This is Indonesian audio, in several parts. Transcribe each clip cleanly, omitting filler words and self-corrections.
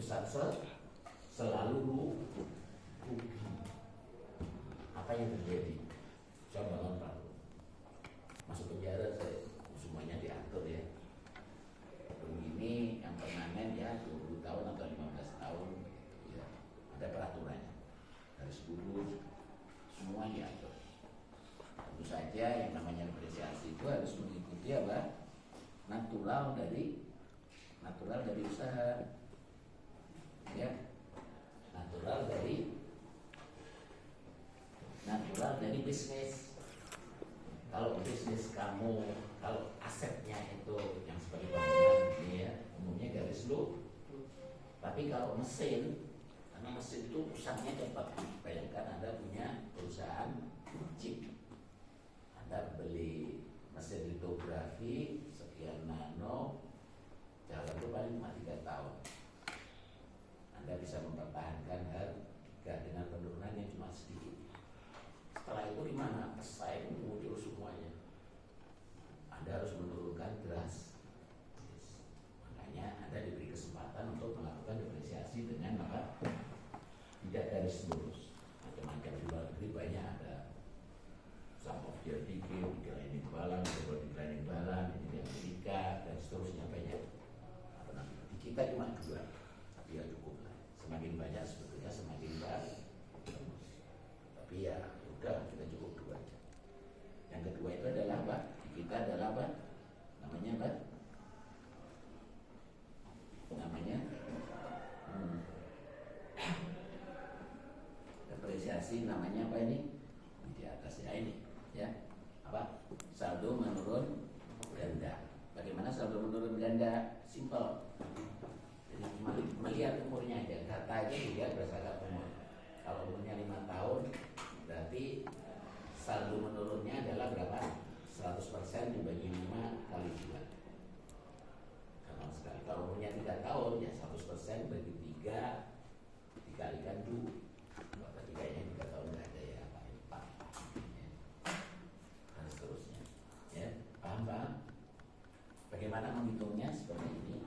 perusahaan selalu rugi. Apa yang terjadi? Saya bangun Pak, masuk penjara, saya semuanya diatur ya. Begini yang permanen ya 20 tahun atau 15 tahun ya, ada peraturannya. Garis lurus, semua diatur. Tentu saja yang namanya depresiasi itu harus mengikuti apa? Natural dari usaha. Ya. Natural dari bisnis. Kalau bisnis kamu, kalau asetnya itu yang seperti bangunan ya, umumnya garis lurus. Tapi kalau mesin, karena mesin itu usahanya cepat. Bayangkan Anda punya perusahaan chip, Anda beli mesin litografi sekian nano, jalan itu paling cuma 3 tahun. Anda bisa mempertahankan harga dengan penurunan yang cuma sedikit. Setelah itu gimana? Pesaing muncul semuanya. Anda harus menurunkan drastis. Makanya Anda diberi kesempatan untuk melakukan depresiasi dengan apa? Tidak garis lurus. Macam-macam di luar negeri banyak ada sum of their decline, declining balance, double declining balance, ini di Amerika dan seterusnya banyak. Di kita cuma 2, tapi ya cukup lah. Semakin banyak sebetulnya semakin baik. Tapi ya udah, kita cukup 2 aja. Yang kedua itu adalah apa? Di kita adalah apa? Namanya apa? Namanya depresiasi, namanya apa ini? Di atasnya ini ya. Apa? Saldo menurun ganda. Bagaimana saldo menurun ganda? Simple. Jadi melihat umurnya aja, data aja dilihat berdasarkan umur. Kalau umurnya 5 tahun, berarti saldo menurunnya adalah berapa? 100% dibagi 5 kali 2. Gampang sekali. Kalau umurnya 3 tahun, ya 100% bagi 3 dikalikan 2. Berarti kayaknya 3 tahun nggak ada ya, Pak. Ya. Dan seterusnya. Ya, paham? Bagaimana menghitungnya? Seperti ini.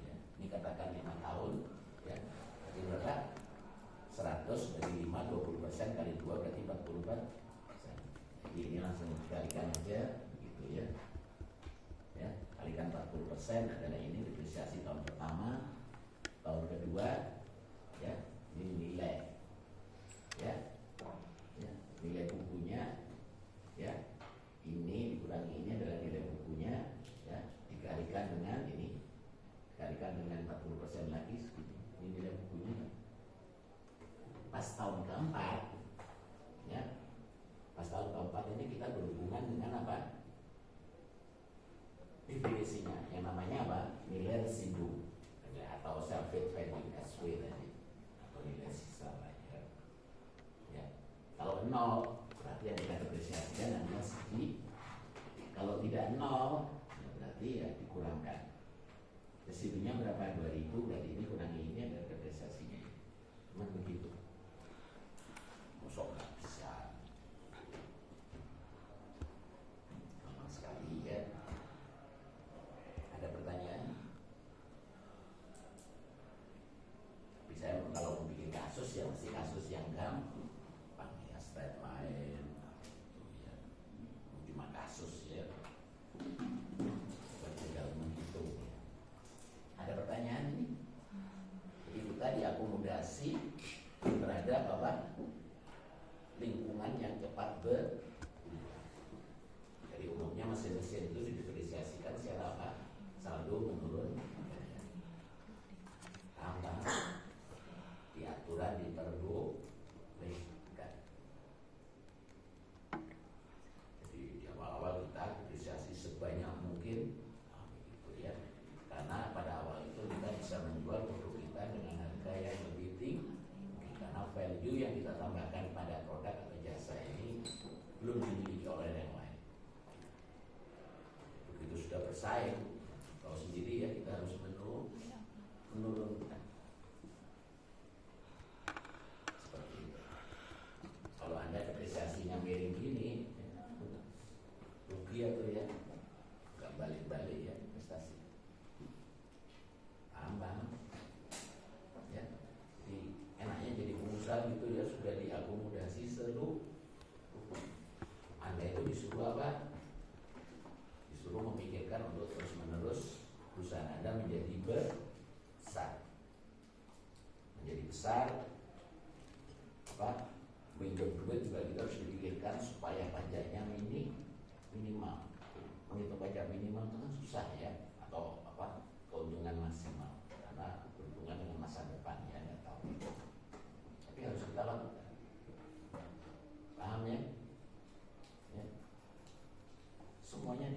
Ya. Ini katakan 5 tahun. Ya. Berarti berapa? 100 bagi 5, 20% kali 2 berarti 40%. Jadi ini langsung dikalikan aja, gitu ya. Ya, kalikan 40% adalah ini depresiasi tahun pertama, tahun kedua, ya, ini nilai, ya, nilai bukunya, ya, ini dikurangi ini adalah nilai bukunya, ya, dikalikan dengan ini, dikalikan dengan 40% lagi, ini nilai bukunya. Pas tahun keempat, ya, pas tahun keempat ini kita berhubungan dengan apa? Definisinya, yang namanya apa? Nilai residu atau salvage value SW tadi, atau nilai sisa lah ya. Ya. Kalau 0 berarti yang kita depresiasikan adalah segi. Kalau tidak 0 ya berarti ya dikurangkan. Residunya berapa? 2000, berarti ini kurangi ini adalah depresiasinya. Cuma begitu. Mosok nggak bisa. Gampang sekali ya. Ada pertanyaan? Tapi saya kalau mau bikin kasus ya mesti kasus yang gampang ya, straight line ya. Cuma kasus ya, bukan tinggal menghitung ya. Ada pertanyaan ini? Jadi kita diakomodasi terhadap apa? Lingkungan yang cepat berubah. Jadi umumnya mesin-mesin itu didepresiasikan secara apa? Saldo menurun. Tambah di aturan diperbolehkan. Jadi di awal-awal kita depresiasi sebanyak mungkin, gitu ya. Karena pada awal itu kita bisa menjual produk kita dengan harga yang lebih tinggi. Karena value yang kita tambahkan pada produk atau jasa ini belum dimiliki oleh yang lain. Begitu sudah bersaing, kalau sendiri ya kita harus menurunkan. Seperti itu. Kalau Anda depresiasinya miring gini, rugi atau ya, nggak balik-balik ya investasi. Paham?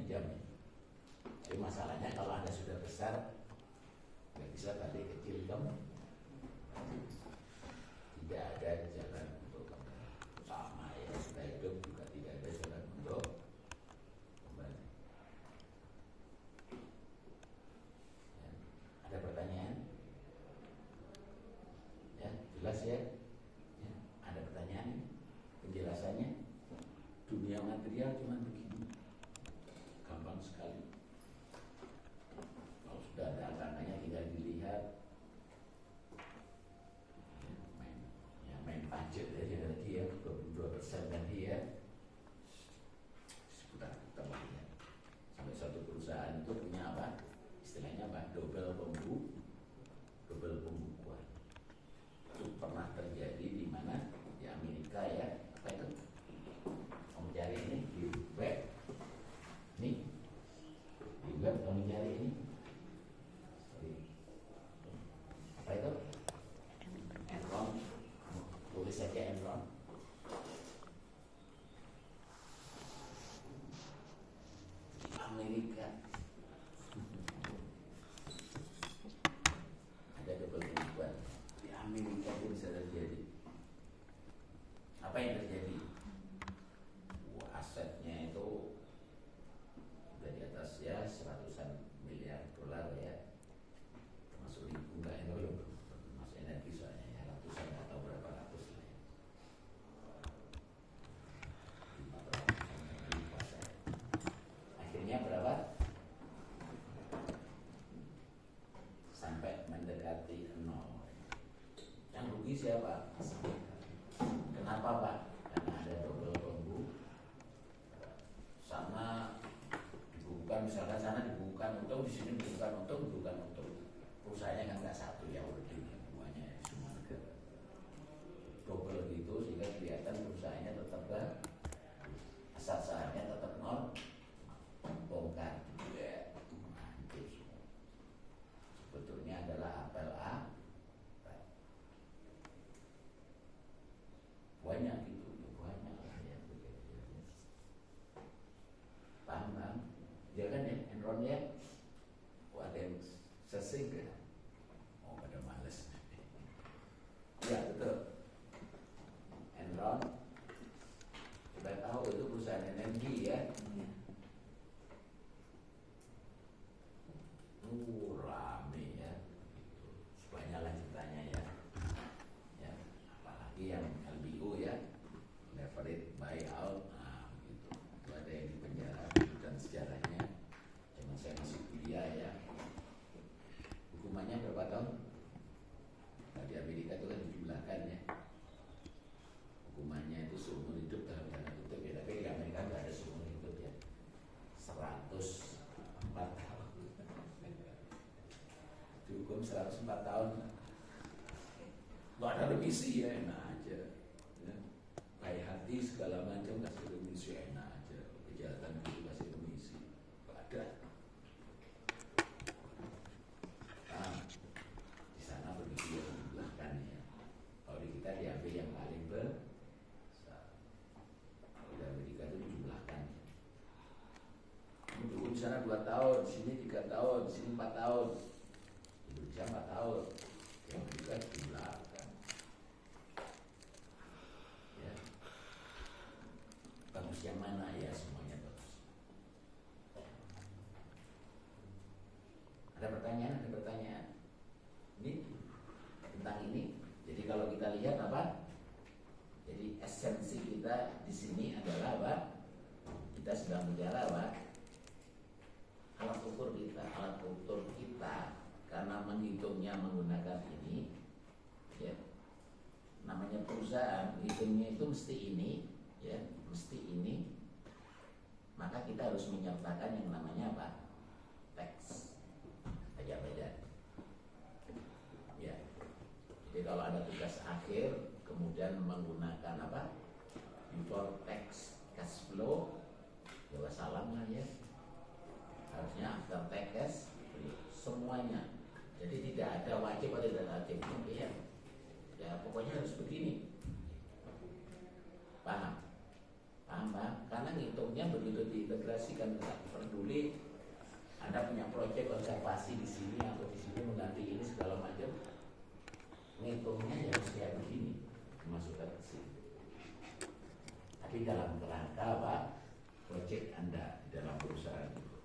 jam. Tapi masalahnya kalau Anda sudah besar, nggak bisa balik kecil kamu. Tidak ada jalan untuk sama ya, sudah hidup juga tidak ada jalan untuk kembali. Ya. Ada pertanyaan? Ya, jelas ya? Ya. Ada pertanyaan? Penjelasannya? Dunia material cuma begini, gampang sekali. Kalau sudah ada angkanya tinggal dilihat. Main pajak aja tadi ya, 22% tadi ya, seputar-putar ya. Sampai satu perusahaan itu punya apa? Istilahnya apa? Double pembukuan. Itu pernah terjadi di mana? Di Amerika ya. Apa itu? Kamu cari ini di web. Nih, di web kamu cari ini. Apa itu? Enron. Tulis saja Enron. Amerika ada double pembukuan. Di Amerika itu bisa terjadi. Apa yang terjadi? Asetnya itu udah di atas ya seratusan miliar dolar ya, termasuk ribu enggak ya, belum masuk energi soalnya ya, ratusan atau berapa ratus lah ya. Akhirnya berapa? Sampai mendekati 0. Yang rugi siapa? Kenapa Pak? Karena ada double pembukuan. Sana dibukukan, misalkan sana dibukukan untung, di sini dibukukan untung. Perusahaannya kan nggak satu ya, holding semuanya ya, semua negara. Double gitu sehingga kelihatan perusahaannya tetap asal sahamnya tetap nol, bongkar juga, hancur semua. Sebetulnya adalah apel A. Banyak gitu, banyak ya. Paham? Dia kan ya, Enron ya. Ada yang sesing ya. Oh, pada males. Ya betul. Enron. Kita tahu itu perusahaan energi ya. Rame ya. Banyak lanjutannya ya. Ya, apalagi yang LBO ya, leverage buyout, nah gitu. Itu ada yang di penjara dan sejarahnya. Zaman saya masih kuliah ya. Hukumannya berapa tahun? Nah, di Amerika itu kan 17 kan ya. Hukumannya itu seumur hidup dalam tanda kutip ya, tapi di Amerika nggak ada seumur hidup ya. 104 tahun. Dihukum 104 tahun. Nggak ada remisi ya, enak aja ya. Baik hati segala macam kasih remisi, enak aja. Kejahatan itu kasih remisi, nggak ada. Nah, di sana begitu ya, dibelahkan ya. Kalau di kita diambil yang paling besar. Kalau di Amerika itu dijumlahkan ya. Di sana 2 tahun, di sini 3 tahun, di sini 4 tahun. Di Indonesia 4 tahun. Yang juga dijumlahkan. Ya. Bagus yang mana ya, semuanya bagus. Ada pertanyaan? Ini tentang ini. Jadi kalau kita lihat apa? Jadi esensi kita di sini adalah apa? Kita sedang bicara apa? Alat ukur kita karena menghitungnya menggunakan ini, ya, namanya perusahaan, hitungnya itu mesti ini, ya, mesti ini, maka kita harus menyertakan yang namanya apa? Tax, pajak. Ya, jadi kalau ada tugas akhir, kemudian menggunakan apa? Before tax cash flow, ya wassalam lah ya. Harusnya after tax cash semuanya. Jadi tidak ada wajib atau tidak wajib ya. Ya pokoknya harus begini. Paham? Karena ngitungnya tentunya begitu diintegrasikan dengan peduli, Anda punya proyek konservasi di sini atau di sini mengganti ini segala macam, ngitungnya ya harus kayak begini, dimasukkan ke sini. Tapi dalam kerangka apa? Proyek Anda di dalam perusahaan itu.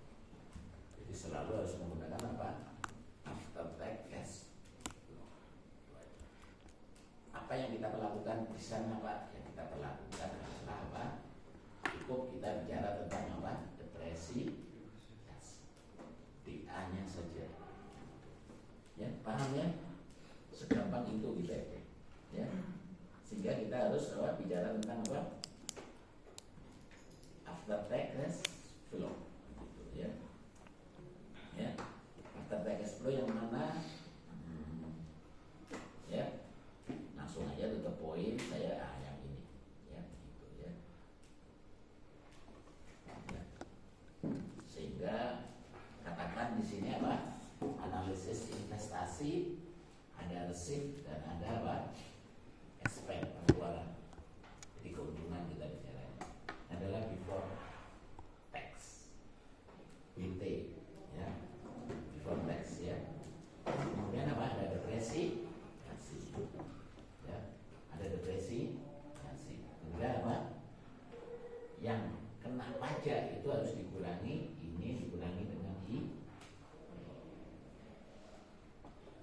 Jadi selalu harus menggunakan apa? After tax cash. Apa yang kita lakukan di sana Pak? Yang kita lakukan adalah apa? Cukup kita bicara tentang apa? Depresi. DA-nya saja. Ya, paham ya? Segampang itu gitu ya. Sehingga kita harus apa? Bicara tentang apa? After tax flow. Gitu, ya. Ya. After tax flow yang mana? Ya. Langsung aja tutup poin saya yang ini. Ya, gitu ya. Ya. Sehingga katakan di sini apa? Analisis investasi, ada receive dan ada apa? Expect pengeluaran. Jadi keuntungan kita bicara adalah before tax, BT, ya, before tax ya. Kemudian apa? Ada depresi, ya, ada depresi, kemudian apa? Yang kena pajak itu harus dikurangi, ini dikurangi dengan I.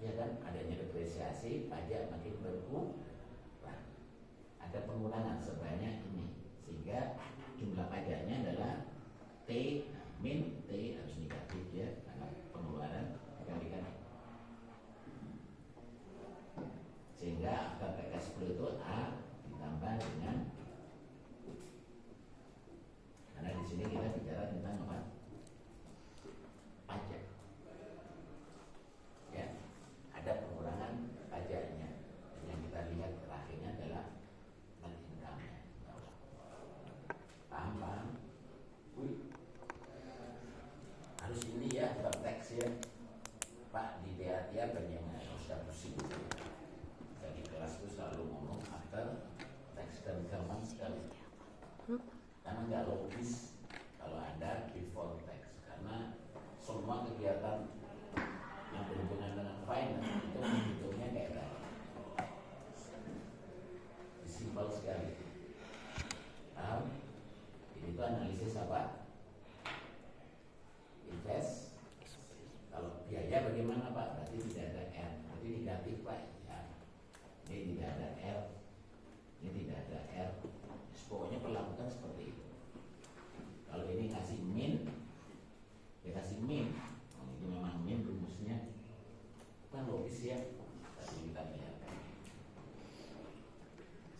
Ya kan, adanya depresiasi, pajak makin berkurang. Ada pengurangan sebanyak ini, sehingga jumlah pajaknya adalah T min T harus negatif ya, karena pengeluaran dikalikan. Sehingga after tax flow itu A ditambah dengan, karena di sini kita bicara tentang apa? Pajak. Ya, ada pengurangan pajaknya. Dan yang kita lihat terakhirnya adalah net income-nya. Paham? Harus ini ya, after tax ya. Pak, di DATA banyak yang harus pusing. Jadi kelas itu selalu ngomong after tax dan gampang sekali. Karena nggak logis kalau ada before tax, karena semua kegiatan yang berhubungan dengan finance itu menghitungnya kayak tadi. Simpel sekali. Paham? Ini tuh analisis apa? Invest. Kalau biaya bagaimana Pak? Berarti tidak ada R. Berarti negatif Pak. Ya. Ini tidak ada R. Ini tidak ada R. Pokoknya perlakukan seperti itu. Kalau ini kasih min, ya kasih min. Ini memang min rumusnya. Kan logis ya. Tadi kita lihat.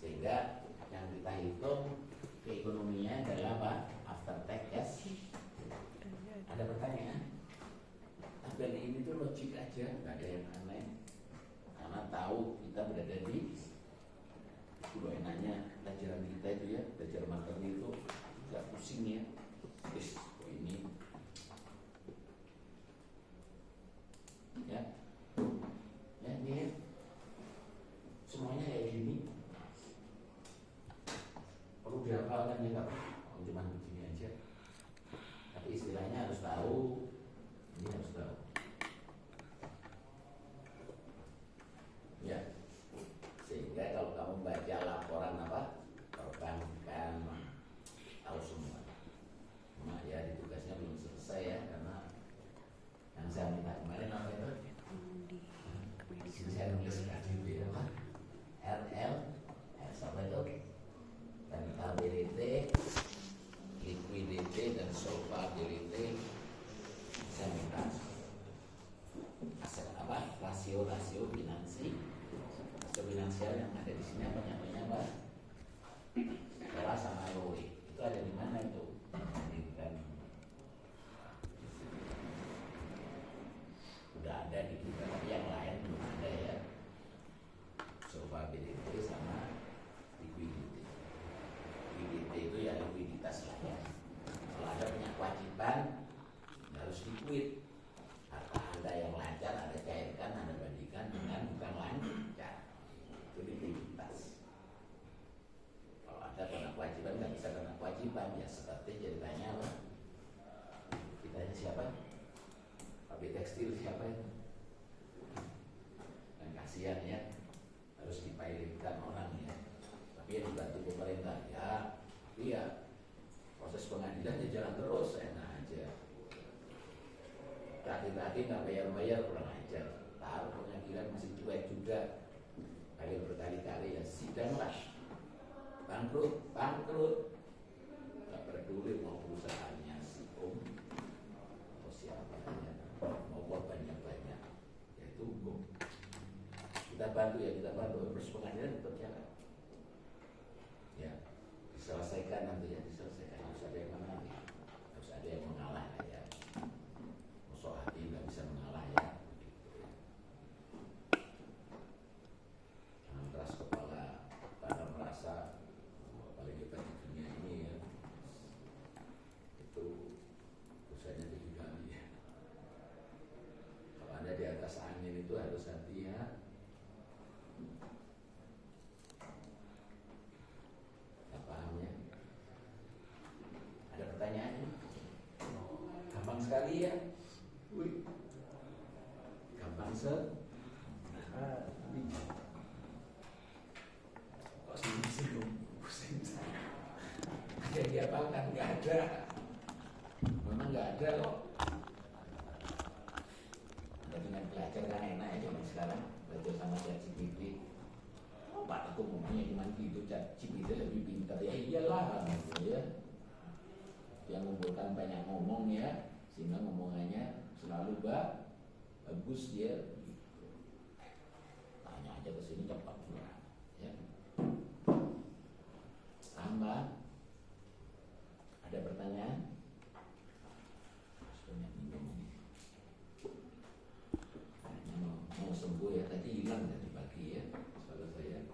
Sehingga yang kita hitung keekonominya adalah apa? After tax yes. Ada pertanyaan? Tabel ini tuh logik aja, nggak ada yang aneh. Karena tahu kita berada di dulu enaknya pelajaran kita itu ya, belajar materi itu nggak pusing ya. Ini ya, ya ini ya. Semuanya kayak gini. Perlu dihafalkan ya Kak, cuma begini aja. Tapi istilahnya harus tahu, ini harus tahu. Ya, sehingga kalau kamu baca laporan apa perbankan tahu semua. Cuma ya di tugasnya belum selesai ya, karena yang saya minta kemarin apa itu? Saya nulis KDB apa? RL, sama itu rentability, liquidity dan solvability. Saya minta aset apa? Rasio finansial. Rasio finansial yang ada di sini apa namanya Pak? ROA sama ROE. Itu ada di mana itu? Udah ada di kita, tapi yang lain belum ada ya. Solvability sama liquidity. Liquidity itu ya likuiditas lah ya. Kalau Anda punya kewajiban harus liquid. Harta Anda yang lancar Anda cairkan, Anda bandingkan dengan bukan lancar. Itu likuiditas. Nanti jadi tanya apa? Ditanya siapa? Pabrik tekstil siapa itu? Dan kasihan ya, harus dipilotkan orang ya. Tapi ya dibantu pemerintah ya. Tapi ya proses pengadilan ya jalan terus, enak aja. Tadi nggak bayar kurang ajar. Taruh pengadilan masih cuek juga. Kali berkali-kali ya sidang lah. Bangkrut. Nggak peduli mau perusahaannya si Om atau siapa ya, mau korbannya banyak. Ya itu hukum. Kita bantu proses pengadilan tetap jalan. Ya, diselesaikan nanti ya, harus ada yang menang, harus ada yang mengalah ya. Musuh hati nggak bisa mengalah ya. Jangan keras kepala karena merasa paling hebat di dunia ini ya. Itu usahanya tujuh kali ya. Kalau Anda di atas angin itu harus hati ya. Gampang sekali ya. Gampang kok senyum pusing saya. Ada diapakan? Nggak ada. Memang nggak ada kok. Anda dengan belajar kan enak ya zaman sekarang. Belajar sama ChatGPT. Oh Pak, aku ngomongnya cuma gitu, ChatGPT lebih pintar. Ya iyalah gitu ya. Yang mengumpulkan banyak ngomong ya, sehingga ngomongannya selalu bagus ya. Gitu. Tanya aja ke sini cepat ya. Tambah, ada pertanyaan? Sebenarnya bingung ini. Kayaknya mau sembuh ya, tadi hilang dari pagi ya, suara saya.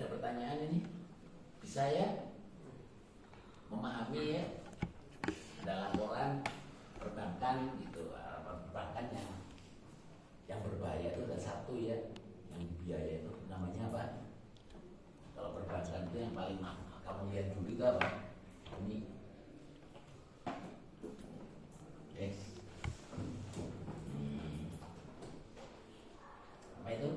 Pertanyaan ini bisa ya memahami ya, ada laporan perbankan gitu, perbankan yang berbahaya itu ada satu ya, yang biaya itu namanya apa? Kalau perbankan itu yang paling mahal, kamu lihat dulu itu apa? Ini apa itu?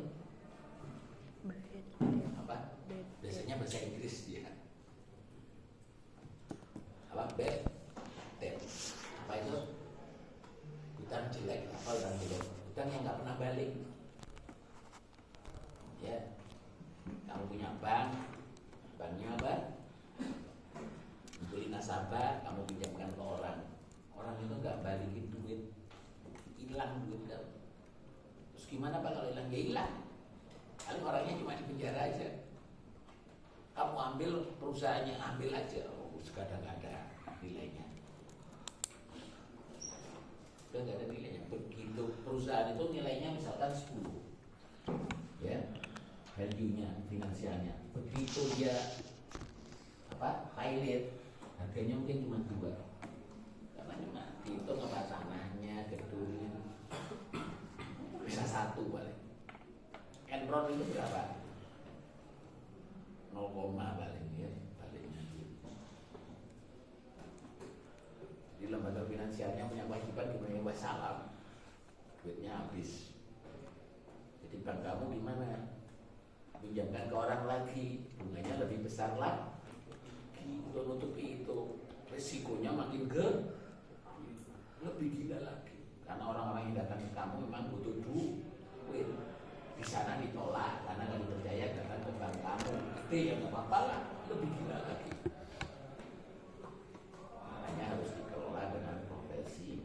Biasanya bahasa Inggris dia. Apa bad debt? Apa itu? Hutang jelek, apa hutang jelek? Hutang yang nggak pernah balik. Ya, kamu punya banknya apa? Beli nasabah, kamu pinjamkan ke orang itu nggak balikin duit, hilang duit kamu. Terus gimana Pak kalau hilang? Ya hilang. Paling orangnya cuma di penjara aja. Kamu ambil perusahaannya, ambil aja. Kadang nggak ada nilainya. Udah nggak ada nilainya. Begitu perusahaan itu nilainya misalkan 10, ya, value-nya, finansialnya. Begitu dia pilot, harganya mungkin cuma 2. Karena cuma dihitung apa tanahnya, gedungnya, bisa 1 paling. Enron itu berapa? 0, paling ya, baliknya gitu. Di lembaga finansialnya punya kewajiban gimana wassalam, duitnya habis. Jadi bank kamu gimana? Pinjamkan ke orang lagi, bunganya lebih besar lagi. Untuk nutupi itu, risikonya makin lebih gila lagi. Karena orang-orang yang datang ke kamu memang butuh duit. Di sana ditolak karena nggak dipercaya, datang ke bank kamu gede ya nggak apa-apa lah, lebih gila lagi. Makanya harus dikelola dengan profesi,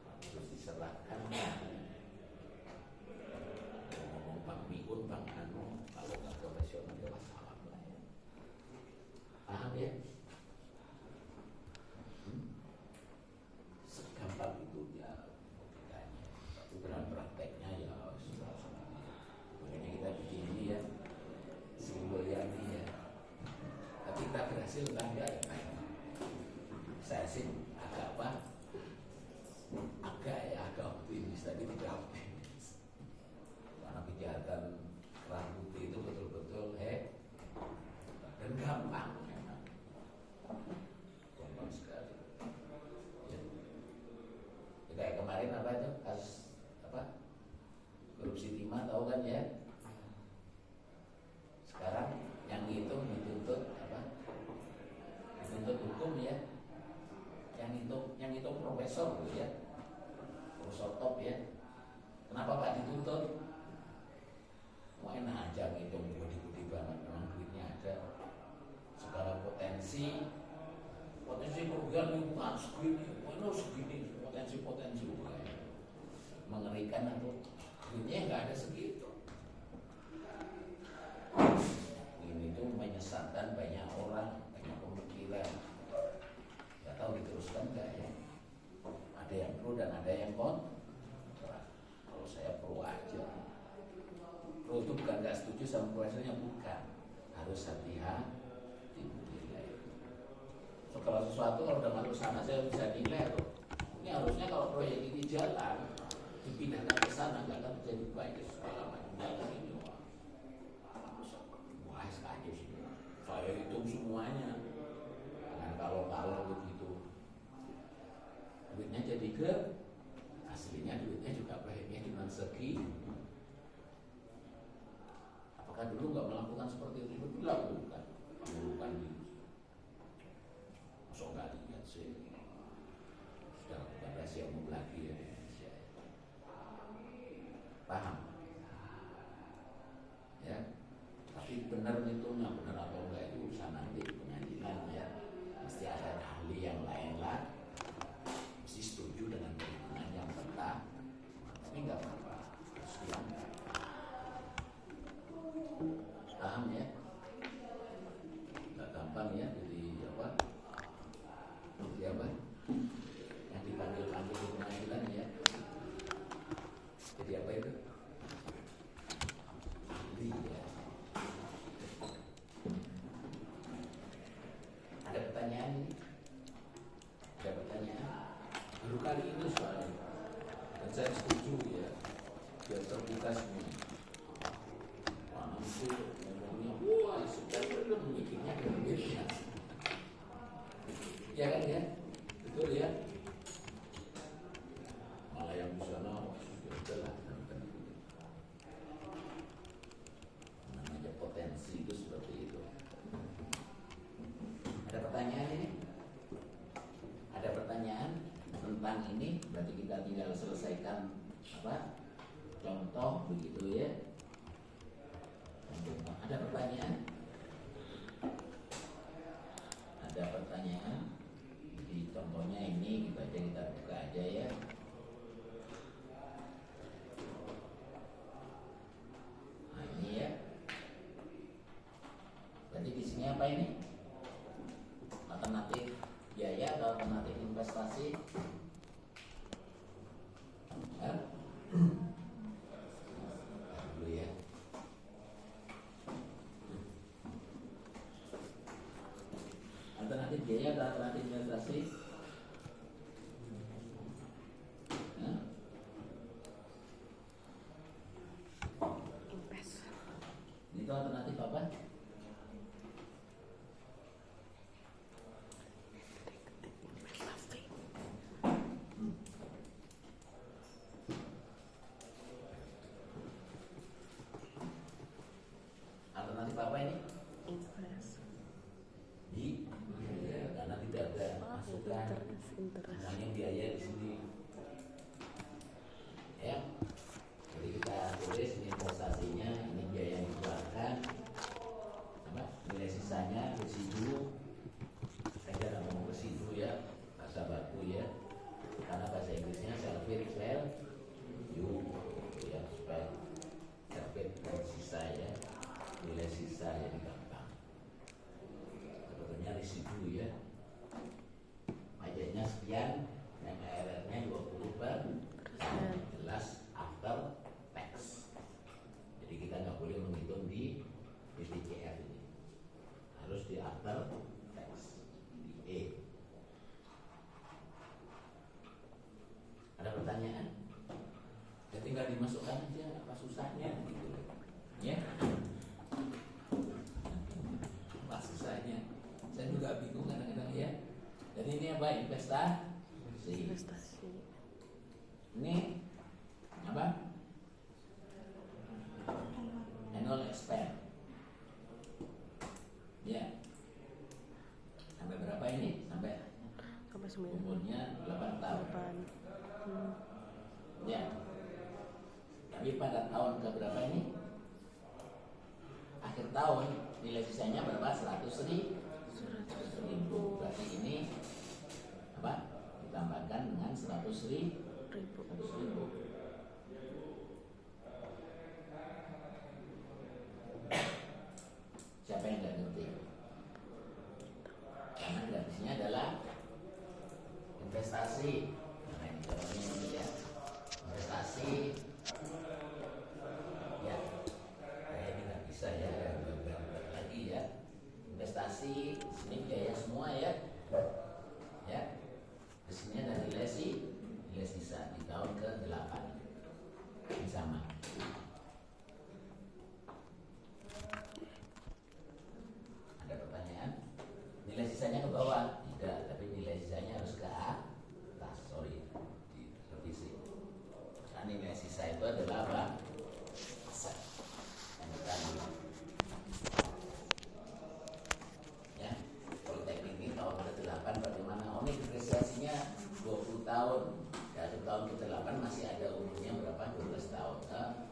harus diserahkan. Ngomong Bang Miun, Bang Anu, kalau nggak profesional ya masalah lah ya. Paham ya? Segampang itu ya logikanya, tapi prakteknya ya. Makanya kita bikin ini ya, simbol yang ini ya, ya. Sekarang yang ngitung dituntut apa? Dituntut hukum ya. Yang ngitung profesor gitu ya. Profesor top ya. Kenapa Pak dituntut? Mau enak aja ngitung gede-gede banget, memang duitnya ada. Segala potensi kerugian lingkungan segini, potensi mengerikan atau duitnya nggak ada segitu. Ini tuh menyesatkan banyak orang, banyak pemikiran. Nggak tahu diteruskan nggak ya? Ada yang pro dan ada yang kontra. Kalau saya pro aja. Pro itu bukan nggak setuju sama prosesnya, bukan. Harus hati-hati menilai. So, kalau sesuatu kalau udah masuk sana saya bisa nilai tuh. Ini harusnya kalau proyek ini jalan dipindahkan ke sana nggak akan terjadi banyak segala macam ini. Wah sekali sih. Saya hitung semuanya. Dengan kalau begitu. Duitnya jadi ke aslinya duitnya juga baiknya cuma segi. Apakah dulu nggak melakukan seperti itu? Dilakukan. Melakukan diri. Masuk nggak lihat sih. Sudah bukan rahasia umum lagi ya. Paham? Ya. Tapi benar hitungnya, benar atau enggak itu urusan nanti pengadilan ya. Mesti ada ahli yang lain lah. Mesti setuju dengan perhitungan yang benar. Tapi nggak apa-apa. Harus dianggap. Paham ya? Nggak gampang ya. Jadi apa? Yang dipanggil-panggil di pengadilan ya. Jadi apa itu? Ahli ya. Ada pertanyaan ini? Ada pertanyaan? Baru kali ini soalnya. Dan saya setuju ya. Biar terbuka semua. Mana itu ngomongnya, wah sebenarnya mikirnya berbeda. Ya kan ya? Betul ya? Malah yang di sana sudah lah. Namanya potensi itu seperti itu. Ada pertanyaan ini? Ada pertanyaan tentang ini? Berarti kita tinggal selesaikan apa? Contoh begitu ya. Ada pertanyaan? Ada pertanyaan? Di contohnya ini kita buka aja ya. Nah ini ya. Berarti di sini apa ini? Alternatif biaya atau alternatif investasi? Ya? Dulu ya. Alternatif biaya atau alternatif investasi? Itu alternatif apa? Alternatif apa ini? Karena tidak ada masukan, semuanya biaya di sini. Ya, jadi kita tulis ini investasinya, ini biaya yang dikeluarkan, nilai sisanya residu. Saya jangan ngomong residu ya, bahasa baku ya, karena bahasa Inggrisnya salvage value ya, supaya salvage dan sisa ya, nilai sisa jadi gampang. Sebetulnya residu ya, pajaknya sekian, yang ARR-nya 20%, jelas after tax. Jadi kita nggak boleh menghitung di BPJR ini, harus di after tax, di E. Ada pertanyaan? Ya tinggal dimasukkan aja, apa susahnya gitu ya. Apa susahnya? Saya juga bingung kadang-kadang ya. Jadi ini apa? Investasi. Ini apa? umurnya 8 tahun. 8. Ya. Tapi pada tahun keberapa ini? Akhir tahun nilai sisanya berapa? 100.000. Berarti ini apa? Ditambahkan dengan 100.000. Siapa yang nggak ngerti? Karena garisnya adalah investasi. Nah, ini ya. Investasi. Ya. Ini nggak bisa ya. Lagi ya. Investasi ini biaya semua ya. Ya. Di sini ada nilai sisa di tahun ke-8. Ini sama. Ada pertanyaan? Nilai sisanya ke bawah? Tidak, tapi nilai sisanya harus ke atas. Sorry, direvisi. Karena nilai sisa itu adalah apa? Aset yang kita ambil. Ya, Politeknik ini tahun ke-8 bagaimana? Oh, ini depresiasinya 20 tahun. Dari tahun ke-8 masih ada umurnya berapa? 12 tahun.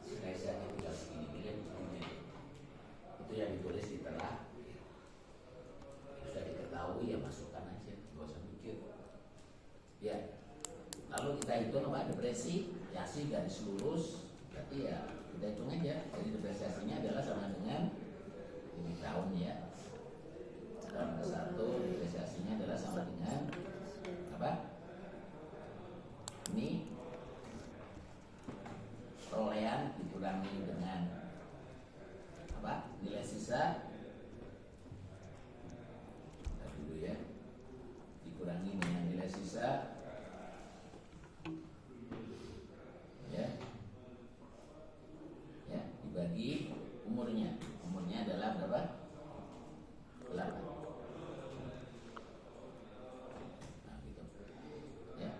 Depresiasinya tinggal segini miliar. Itu yang ditulis di tengah. Sudah diketahui ya masukkan aja, nggak usah mikir. Ya, lalu kita hitung apa? Depresiasi garis lurus. Berarti ya kita hitung aja. Jadi depresiasinya adalah sama dengan ini tahun ya. Tahun ke-1 depresiasinya adalah sama dengan apa? Ini perolehan dikurangi dengan apa? Nilai sisa. Kita dulu ya. Dikurangi dengan nilai sisa. Ya. Ya, dibagi umurnya. Umurnya adalah berapa? 8. Nah, gitu. Ya.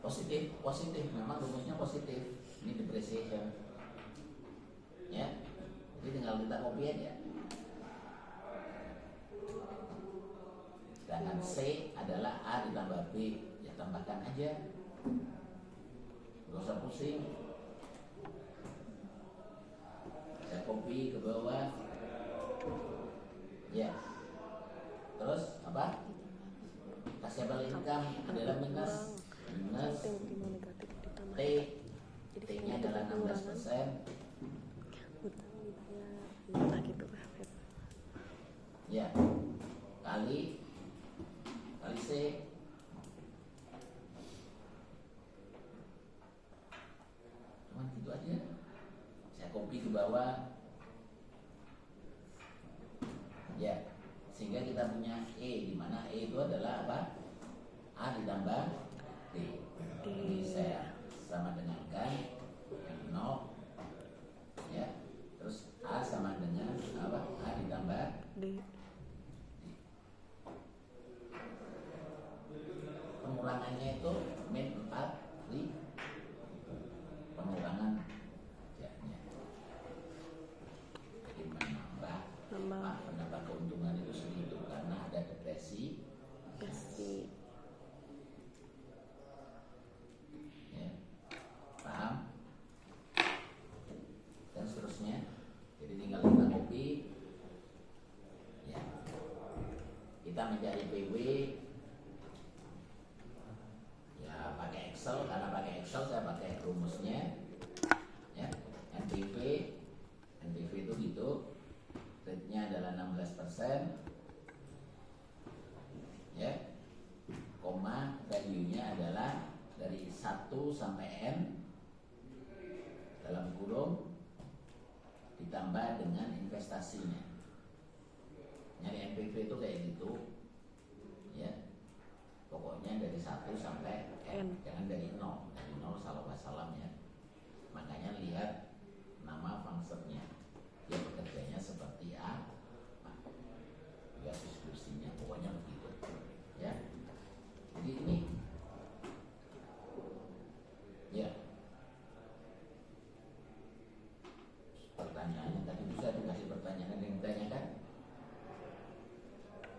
Positif, memang rumusnya positif. Ini depreciation. Ya. Jadi tinggal kita copy aja. Sedangkan C adalah A ditambah B. Ya tambahkan aja. Gak usah pusing. Saya copy ke bawah. Ya. Terus apa? Taxable income adalah minus T. T-nya adalah 16%. Ya, kali C. Cuman gitu aja. Saya copy ke bawah. Ya, sehingga kita punya E, di mana E itu adalah apa? A ditambah D. Ini saya sama dengan kan yang 0. Ya, terus A sama dengan apa? A ditambah D. Pengurangannya itu min 4 pengurangan jamnya. Jadi menambah keuntungan itu segitu karena ada depresi. Ya, paham? Dan seterusnya. Jadi tinggal kita copy. Ya, kita mencari PW. Pakai Excel, karena pakai Excel saya pakai rumusnya ya. NPV itu gitu, rate-nya adalah 16% ya, koma value-nya adalah dari 1 sampai N dalam kurung ditambah dengan investasinya. Nyari NPV itu kayak gitu ya. Pokoknya dari 1 sampai N, jangan dari 0. Dari 0 salah wassalam ya. Makanya lihat nama fungsinya. Dia bekerjanya seperti A. Lihat deskripsinya, pokoknya begitu. Ya. Jadi ini ya. Pertanyaannya tadi bisa dikasih pertanyaan, ada yang ditanyakan?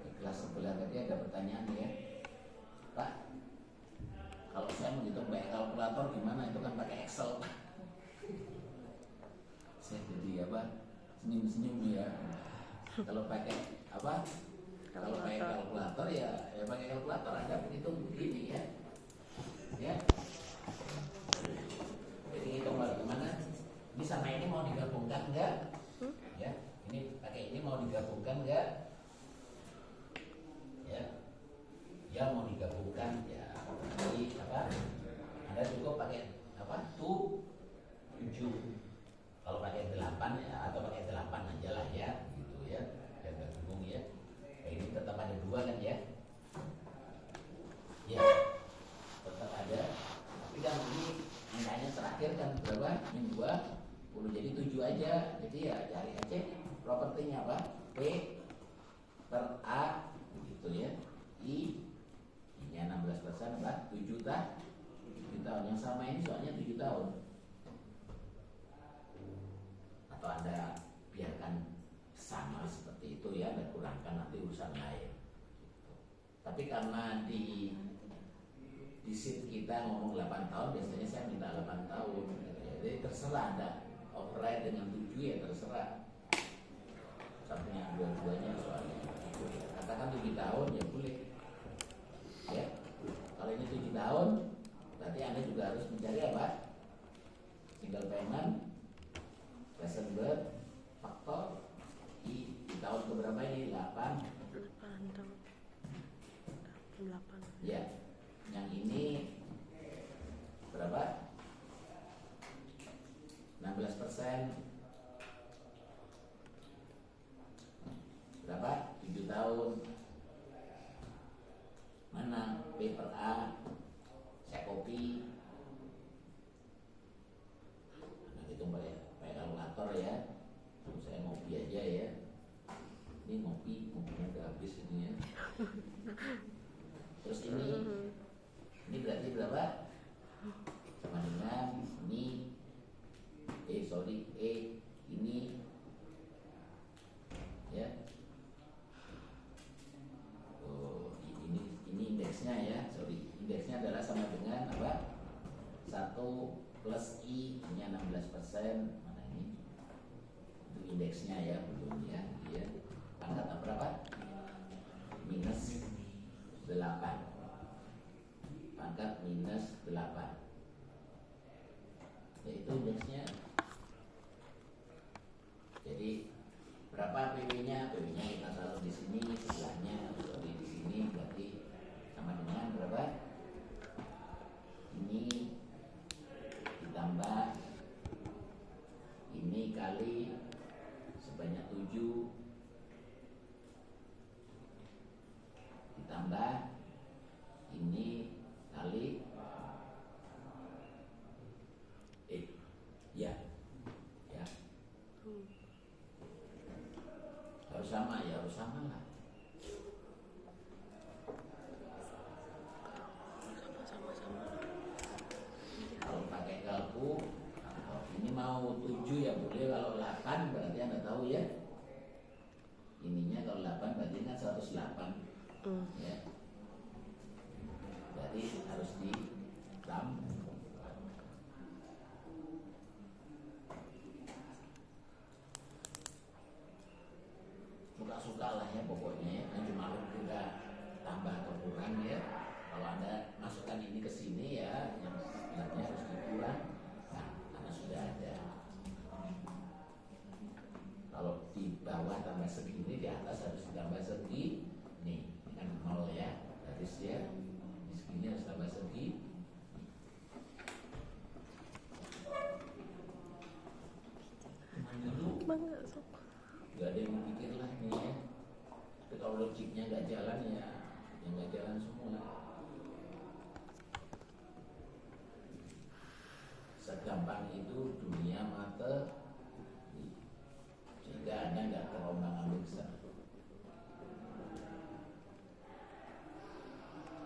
Di kelas sebelah tadi ada pertanyaan ya. apa senyum-senyum ya. Kalau pakai apa? Kalau pakai kalkulator ya pakai kalkulator Anda hitung begini ya. Ya. Jadi hitung bagaimana? Ini sama ini mau digabungkan enggak? Ya. Ini pakai ini mau digabungkan enggak? Ya. Ya mau digabungkan ya. Jadi apa? Anda cukup pakai apa? 7. Kalau pakai 8 ya atau pakai 8 aja lah ya, gitu ya. Biar nggak bingung ya. Ini tetap ada 2 kan ya? Ya, tetap ada. Tapi kan ini angkanya terakhir kan berapa? Min 20 jadi 7 aja. Jadi ya cari aja propertinya apa? P per A gitu ya. I ini 16% apa? 7 tahun. Yang sama ini soalnya 7 tahun. Atau Anda biarkan sama seperti itu ya, dan kurangkan nanti urusan lain. Tapi karena di sheet kita ngomong 8 tahun, biasanya saya minta 8 tahun. Jadi terserah Anda override dengan 7 ya terserah. Sampingnya dua-duanya soalnya. Katakan 7 tahun ya boleh. Ya. Kalau ini 7 tahun, berarti Anda juga harus mencari apa? Single payment, present birth, faktor I di tahun keberapa ini? 8 ya. Yang ini berapa? 16%. Berapa? 7 tahun. Mana? P per A. Saya copy. Nah, hitung pakai kalkulator ya. Saya ngopi aja ya. Ini ngopinya udah habis ini ya. Terus ini berarti berapa? Sama dengan ini ini ya. Oh, ini indeksnya ya. Indeksnya adalah sama dengan apa? 1 plus I ini 16%. Mana ini? Itu indeksnya ya, belum ya. Iya. Pangkat berapa? Minus 8. Pangkat minus 8. Yaitu indeksnya. Jadi berapa PW-nya? PW-nya kita taruh di sini, sebelahnya di sini berarti sama dengan berapa? Ini ditambah ini kali sebanyak 7 ditambah ini kali ya harus sama ya, harus sama lah. Kalau pakai kalku ini mau 7 ya boleh, kalau 8 berarti Anda tahu ya. Ininya kalau 8 berarti kan 108. Ya. Berarti harus ditambah. Suka-suka lah ya pokoknya ya. Nanti malu juga tambah atau kurang ya. Kalau Anda masukkan ini ke sini ya, yang sebenarnya harus dikurang. Nah, karena sudah ada. Kalau di bawah tambah segini, di atas harus ditambah segini. Nih, ini kan 0 ya. Garis ya. Di segini harus tambah segini. Gak ada yang mikir lah nih ya. Tapi kalau logiknya gak jalan ya yang gak jalan semua. Segampang itu dunia mata, sehingga Anda gak terombang-ambing.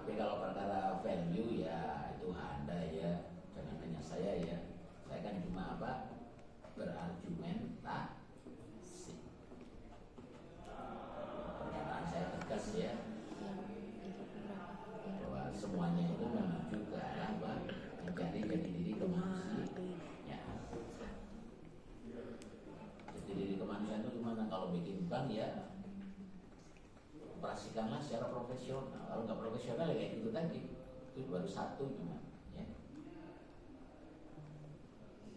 Tapi kalau perkara value ya itu Anda ya, jangan tanya saya ya. Saya kan cuma apa? Berargumentasi. Pernyataan saya tegas ya, bahwa semuanya itu menuju ke arah mencari jati diri ke manusia. timbang ya operasikanlah secara profesional. Kalau nggak profesional ya kayak gitu tadi, itu baru satu cuma ya.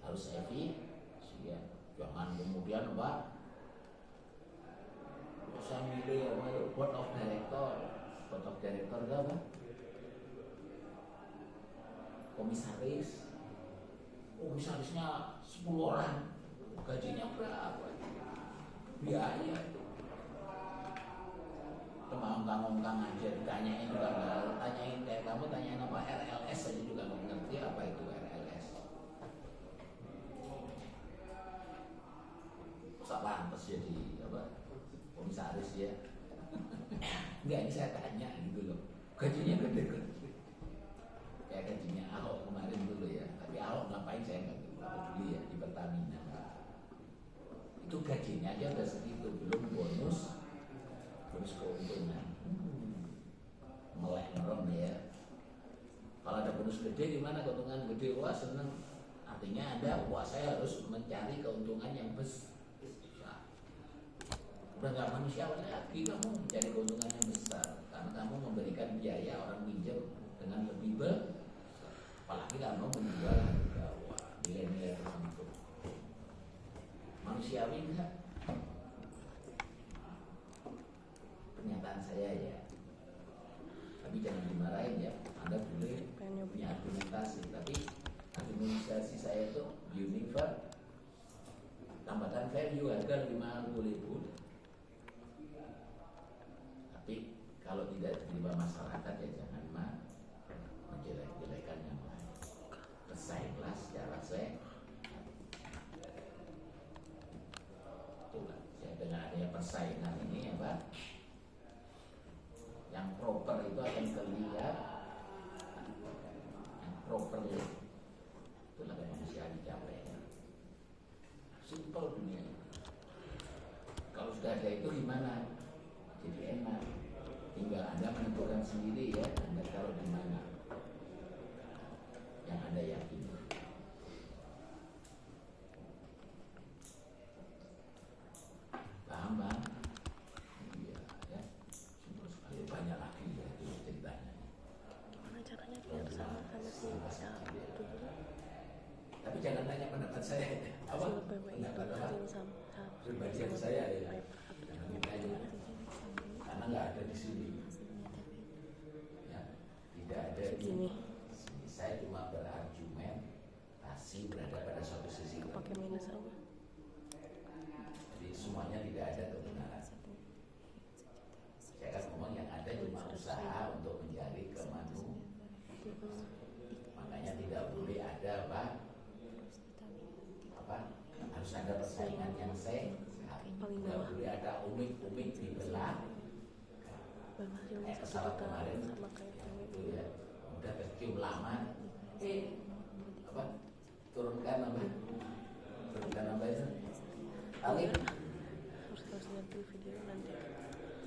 Harus ya. Jangan kemudian Pak saya milih board of director itu apa? Komisarisnya 10 orang, gajinya berapa? Biaya itu. Ongkang-ongkang aja ditanyain juga nggak, tanyain kayak kamu tanyain apa RLS aja juga nggak ngerti apa itu RLS. Masa pantas jadi apa? Komisaris ya? Enggak, ini saya tanya gitu loh. Gajinya gede-gede. Kayak gajinya Ahok kemarin dulu ya. Tapi Ahok ngapain saya nggak peduli ya di Pertamina. Itu gajinya aja udah segitu, belum bonus keuntungan. Melek merem ya. Kalau ada bonus gede gimana? Keuntungan gede, wah seneng. Artinya wah saya harus mencari keuntungan yang besar. Udah nggak manusiawi lagi kamu mencari keuntungan yang besar karena kamu memberikan biaya orang pinjam dengan lebih besar. Apalagi kamu menjual harga nilai-nilai tertentu. Manusiawi enggak? Pernyataan saya ya. Tapi jangan dimarahin ya. Anda boleh punya argumentasi, tapi argumentasi saya itu universal. Tambahkan value harga lebih mahal boleh. Tapi kalau tidak diterima masyarakat ya jangan menjelek-jelekan yang lain. Bersainglah secara sehat. Itulah ya, dengan adanya persaingan ini ya Pak, yang proper itu akan terlihat, yang properly itulah yang manusia dicapai ya. Simple dunia ini. Kalau sudah ada itu gimana? Jadi enak. Tinggal Anda menentukan sendiri ya, Anda taruh di mana yang Anda yakini. Paham Bang? Iya ya. Simpel sekali, banyak lagi ya itu ceritanya. Gimana caranya biar sama si tapi jangan tanya pendapat saya. Apa? Pendapat apa? Pribadian saya ya. Jangan ditanya. Karena nggak ada di sini. Ya, tidak ada di sini. Saya cuma berargumen, pasti berada pada suatu sisi. Pakai minus apa? Jadi semuanya tidak ada kebenaran. Saya kan ngomong yang ada cuma usaha untuk mencari kemanusiaan. Makanya tidak boleh ada apa? Harus ada persaingan yang sehat. Tidak boleh ada umik-umik dibelah. Kayak pesawat kemarin itu ya, udah kecium lama, apa? Turunkan apa itu? Alif. Harus ganti video nanti.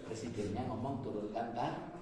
Presidennya ngomong turunkan kan?